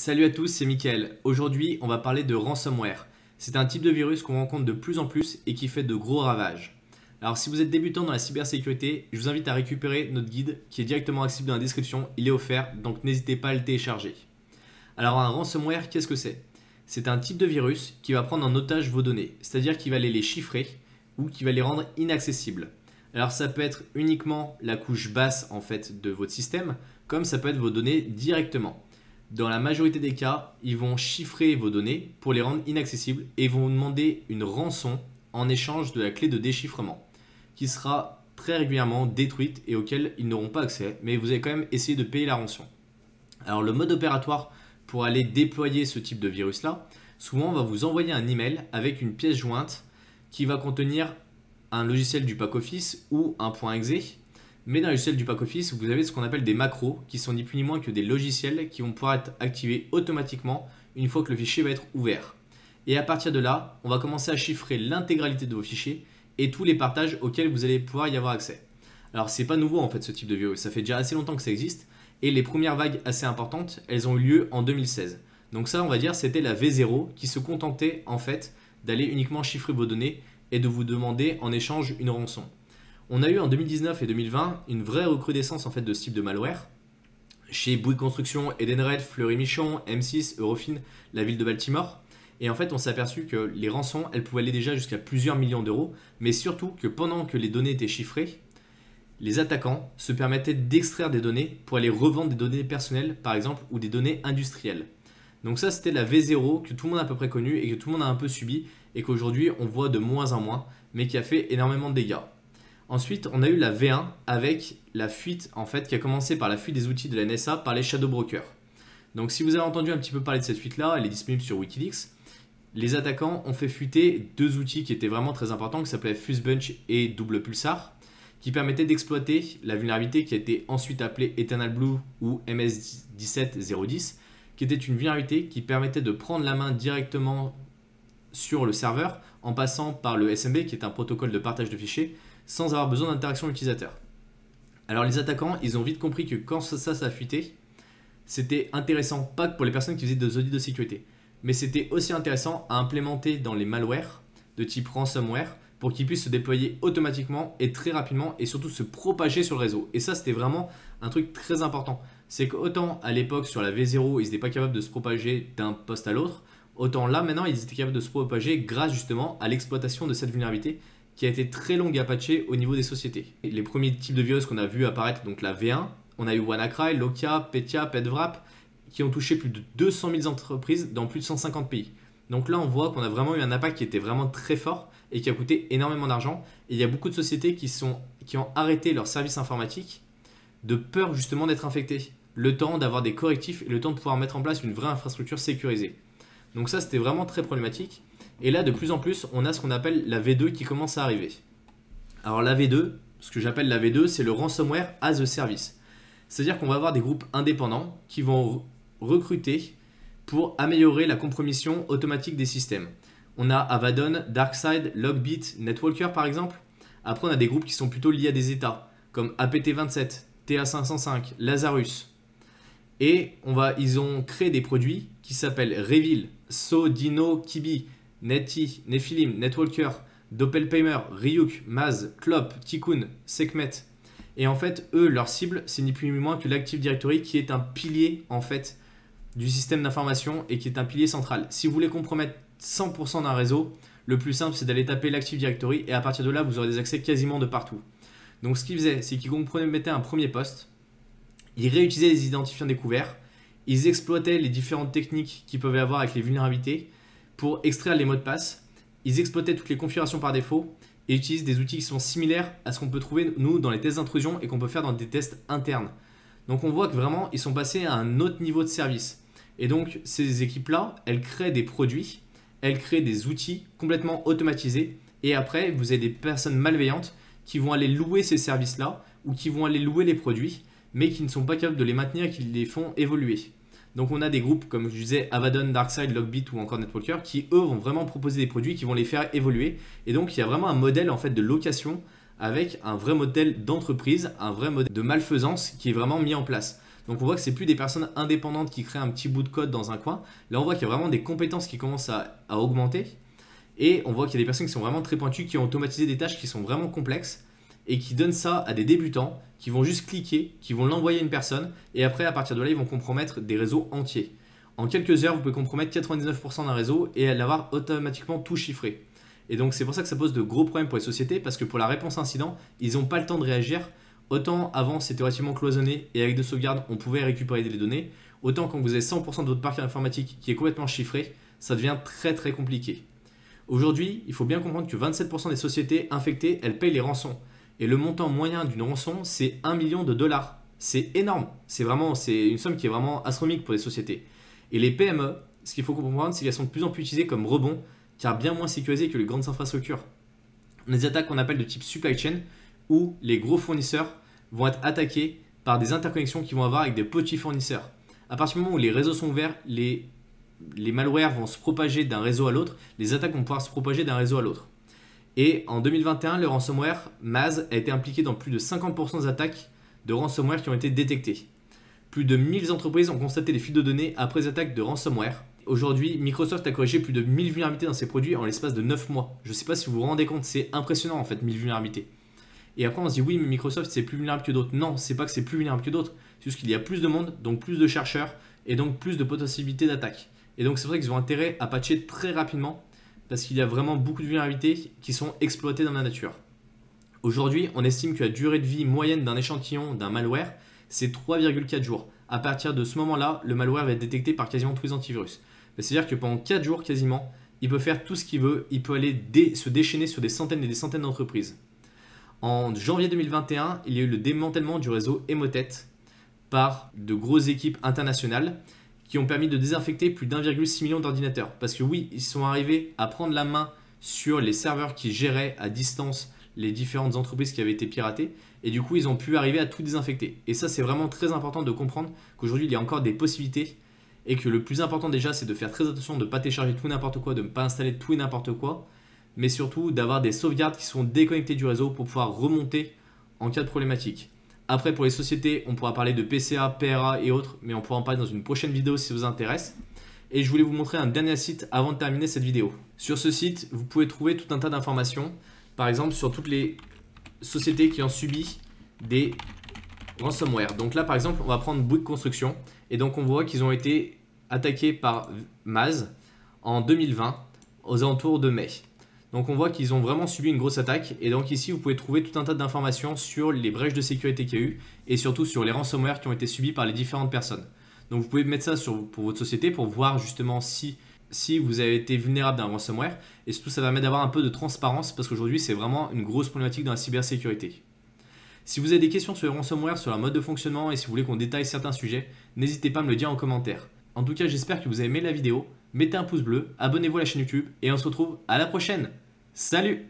Salut à tous, c'est Mickaël. Aujourd'hui, on va parler de ransomware. C'est un type de virus qu'on rencontre de plus en plus et qui fait de gros ravages. Alors si vous êtes débutant dans la cybersécurité, je vous invite à récupérer notre guide qui est directement accessible dans la description. Il est offert, donc n'hésitez pas à le télécharger. Alors un ransomware, qu'est-ce que c'est? C'est un type de virus qui va prendre en otage vos données, c'est-à-dire qu'il va aller les chiffrer ou qui va les rendre inaccessibles. Alors ça peut être uniquement la couche basse en fait de votre système, comme ça peut être vos données directement. Dans la majorité des cas, ils vont chiffrer vos données pour les rendre inaccessibles et vont vous demander une rançon en échange de la clé de déchiffrement qui sera très régulièrement détruite et auquel ils n'auront pas accès, mais vous allez quand même essayer de payer la rançon. Alors le mode opératoire pour aller déployer ce type de virus là, souvent on va vous envoyer un email avec une pièce jointe qui va contenir un logiciel du pack office ou un .exe. Mais dans le logiciel du pack office, vous avez ce qu'on appelle des macros qui sont ni plus ni moins que des logiciels qui vont pouvoir être activés automatiquement une fois que le fichier va être ouvert. Et à partir de là, on va commencer à chiffrer l'intégralité de vos fichiers et tous les partages auxquels vous allez pouvoir y avoir accès. Alors c'est pas nouveau en fait ce type de virus, ça fait déjà assez longtemps que ça existe et les premières vagues assez importantes, elles ont eu lieu en 2016. Donc ça on va dire c'était la V0 qui se contentait en fait d'aller uniquement chiffrer vos données et de vous demander en échange une rançon. On a eu en 2019 et 2020 une vraie recrudescence en fait de ce type de malware. Chez Bouygues Construction, Edenred, Fleury Michon, M6, Eurofin, la ville de Baltimore. Et en fait, on s'est aperçu que les rançons, elles pouvaient aller déjà jusqu'à plusieurs millions d'euros, mais surtout que pendant que les données étaient chiffrées, les attaquants se permettaient d'extraire des données pour aller revendre des données personnelles, par exemple, ou des données industrielles. Donc ça, c'était la V0 que tout le monde a à peu près connue et que tout le monde a un peu subi et qu'aujourd'hui, on voit de moins en moins, mais qui a fait énormément de dégâts. Ensuite, on a eu la V1 avec la fuite, en fait, qui a commencé par la fuite des outils de la NSA par les shadow brokers. Donc, si vous avez entendu un petit peu parler de cette fuite-là, elle est disponible sur Wikileaks. Les attaquants ont fait fuiter deux outils qui étaient vraiment très importants, qui s'appelaient FuseBunch et Double Pulsar, qui permettaient d'exploiter la vulnérabilité qui a été ensuite appelée Eternal Blue ou MS17010, qui était une vulnérabilité qui permettait de prendre la main directement sur le serveur en passant par le SMB, qui est un protocole de partage de fichiers, sans avoir besoin d'interaction utilisateur. Alors les attaquants, ils ont vite compris que quand ça a fuité, c'était intéressant, pas que pour les personnes qui faisaient des audits de sécurité, mais c'était aussi intéressant à implémenter dans les malwares de type ransomware pour qu'ils puissent se déployer automatiquement et très rapidement et surtout se propager sur le réseau. Et ça, c'était vraiment un truc très important. C'est qu'autant à l'époque sur la V0, ils n'étaient pas capables de se propager d'un poste à l'autre, autant là maintenant, ils étaient capables de se propager grâce justement à l'exploitation de cette vulnérabilité qui a été très longue à patcher au niveau des sociétés. Les premiers types de virus qu'on a vu apparaître, donc la V1, on a eu WannaCry, Lokia, Petya, Petwrap, qui ont touché plus de 200 000 entreprises dans plus de 150 pays. Donc là, on voit qu'on a vraiment eu un impact qui était vraiment très fort et qui a coûté énormément d'argent. Et il y a beaucoup de sociétés qui ont arrêté leur service informatique de peur justement d'être infectées. Le temps d'avoir des correctifs et le temps de pouvoir mettre en place une vraie infrastructure sécurisée. Donc ça, c'était vraiment très problématique. Et là, de plus en plus, on a ce qu'on appelle la V2 qui commence à arriver. Alors la V2, ce que j'appelle la V2, c'est le ransomware as a service. C'est-à-dire qu'on va avoir des groupes indépendants qui vont recruter pour améliorer la compromission automatique des systèmes. On a Avadon, DarkSide, Logbit, Netwalker par exemple. Après, on a des groupes qui sont plutôt liés à des états, comme APT27, TA505, Lazarus. Et ils ont créé des produits qui s'appellent Reveal, So, Dino, Kibi, Netty, Nephilim, Netwalker, Doppelpaymer, Ryuk, Maz, Clop, Tikkun, Sekhmet. Et en fait, eux, leur cible, c'est ni plus ni moins que l'Active Directory qui est un pilier en fait du système d'information et qui est un pilier central. Si vous voulez compromettre 100% d'un réseau, le plus simple, c'est d'aller taper l'Active Directory et à partir de là, vous aurez des accès quasiment de partout. Donc ce qu'ils faisaient, c'est qu'ils compromettaient un premier poste, ils réutilisaient les identifiants découverts, ils exploitaient les différentes techniques qu'ils peuvent avoir avec les vulnérabilités pour extraire les mots de passe, ils exploitaient toutes les configurations par défaut et utilisent des outils qui sont similaires à ce qu'on peut trouver nous dans les tests d'intrusion et qu'on peut faire dans des tests internes. Donc on voit que vraiment ils sont passés à un autre niveau de service. Et donc ces équipes-là, elles créent des produits, elles créent des outils complètement automatisés et après vous avez des personnes malveillantes qui vont aller louer ces services-là ou qui vont aller louer les produits mais qui ne sont pas capables de les maintenir et qui les font évoluer. Donc on a des groupes comme je disais Avadon, DarkSide, Logbit ou encore Netwalker qui eux vont vraiment proposer des produits qui vont les faire évoluer et donc il y a vraiment un modèle en fait de location avec un vrai modèle d'entreprise, un vrai modèle de malfaisance qui est vraiment mis en place. Donc on voit que c'est plus des personnes indépendantes qui créent un petit bout de code dans un coin. Là on voit qu'il y a vraiment des compétences qui commencent à augmenter. Et on voit qu'il y a des personnes qui sont vraiment très pointues, qui ont automatisé des tâches qui sont vraiment complexes et qui donnent ça à des débutants qui vont juste cliquer, qui vont l'envoyer à une personne et après à partir de là ils vont compromettre des réseaux entiers. En quelques heures vous pouvez compromettre 99% d'un réseau et l'avoir automatiquement tout chiffré. Et donc c'est pour ça que ça pose de gros problèmes pour les sociétés parce que pour la réponse incident ils n'ont pas le temps de réagir. Autant avant c'était relativement cloisonné et avec de sauvegardes on pouvait récupérer des données, autant quand vous avez 100% de votre parc informatique qui est complètement chiffré, ça devient très très compliqué. Aujourd'hui, il faut bien comprendre que 27% des sociétés infectées, elles payent les rançons. Et le montant moyen d'une rançon, c'est 1 million de dollars. C'est énorme. C'est une somme qui est vraiment astronomique pour les sociétés. Et les PME, ce qu'il faut comprendre, c'est qu'elles sont de plus en plus utilisées comme rebond, car bien moins sécurisées que les grandes infrastructures. On a des attaques qu'on appelle de type supply chain, où les gros fournisseurs vont être attaqués par des interconnexions qu'ils vont avoir avec des petits fournisseurs. À partir du moment où les réseaux sont ouverts, les malwares vont se propager d'un réseau à l'autre, les attaques vont pouvoir se propager d'un réseau à l'autre. Et en 2021, le ransomware Maz a été impliqué dans plus de 50% des attaques de ransomware qui ont été détectées. Plus de 1000 entreprises ont constaté des fuites de données après les attaques de ransomware. Aujourd'hui, Microsoft a corrigé plus de 1000 vulnérabilités dans ses produits en l'espace de 9 mois. Je ne sais pas si vous vous rendez compte, c'est impressionnant en fait, 1000 vulnérabilités. Et après on se dit oui mais Microsoft c'est plus vulnérable que d'autres. Non, c'est pas que c'est plus vulnérable que d'autres, c'est juste qu'il y a plus de monde, donc plus de chercheurs et donc plus de possibilités d'attaque. Et donc c'est pour ça qu'ils ont intérêt à patcher très rapidement parce qu'il y a vraiment beaucoup de vulnérabilités qui sont exploitées dans la nature. Aujourd'hui, on estime que la durée de vie moyenne d'un échantillon d'un malware, c'est 3,4 jours. À partir de ce moment-là, le malware va être détecté par quasiment tous les antivirus. C'est-à-dire que pendant 4 jours quasiment, il peut faire tout ce qu'il veut, il peut aller se déchaîner sur des centaines et des centaines d'entreprises. En janvier 2021, il y a eu le démantèlement du réseau Emotet par de grosses équipes internationales qui ont permis de désinfecter plus d'1,6 million d'ordinateurs. Parce que oui, ils sont arrivés à prendre la main sur les serveurs qui géraient à distance les différentes entreprises qui avaient été piratées. Et du coup, ils ont pu arriver à tout désinfecter. Et ça, c'est vraiment très important de comprendre qu'aujourd'hui, il y a encore des possibilités. Et que le plus important déjà, c'est de faire très attention de ne pas télécharger tout et n'importe quoi, de ne pas installer tout et n'importe quoi. Mais surtout d'avoir des sauvegardes qui sont déconnectées du réseau pour pouvoir remonter en cas de problématique. Après, pour les sociétés, on pourra parler de PCA, PRA et autres, mais on pourra en parler dans une prochaine vidéo si ça vous intéresse. Et je voulais vous montrer un dernier site avant de terminer cette vidéo. Sur ce site, vous pouvez trouver tout un tas d'informations, par exemple sur toutes les sociétés qui ont subi des ransomware. Donc là, par exemple, on va prendre Bouygues Construction, et donc on voit qu'ils ont été attaqués par Maz en 2020, aux alentours de mai. Donc on voit qu'ils ont vraiment subi une grosse attaque et donc ici vous pouvez trouver tout un tas d'informations sur les brèches de sécurité qu'il y a eu et surtout sur les ransomware qui ont été subis par les différentes personnes. Donc vous pouvez mettre ça pour votre société pour voir justement si vous avez été vulnérable d'un ransomware et surtout ça permet d'avoir un peu de transparence parce qu'aujourd'hui c'est vraiment une grosse problématique dans la cybersécurité. Si vous avez des questions sur le ransomware, sur la mode de fonctionnement et si vous voulez qu'on détaille certains sujets, n'hésitez pas à me le dire en commentaire. En tout cas, j'espère que vous avez aimé la vidéo. Mettez un pouce bleu, abonnez-vous à la chaîne YouTube et on se retrouve à la prochaine. Salut!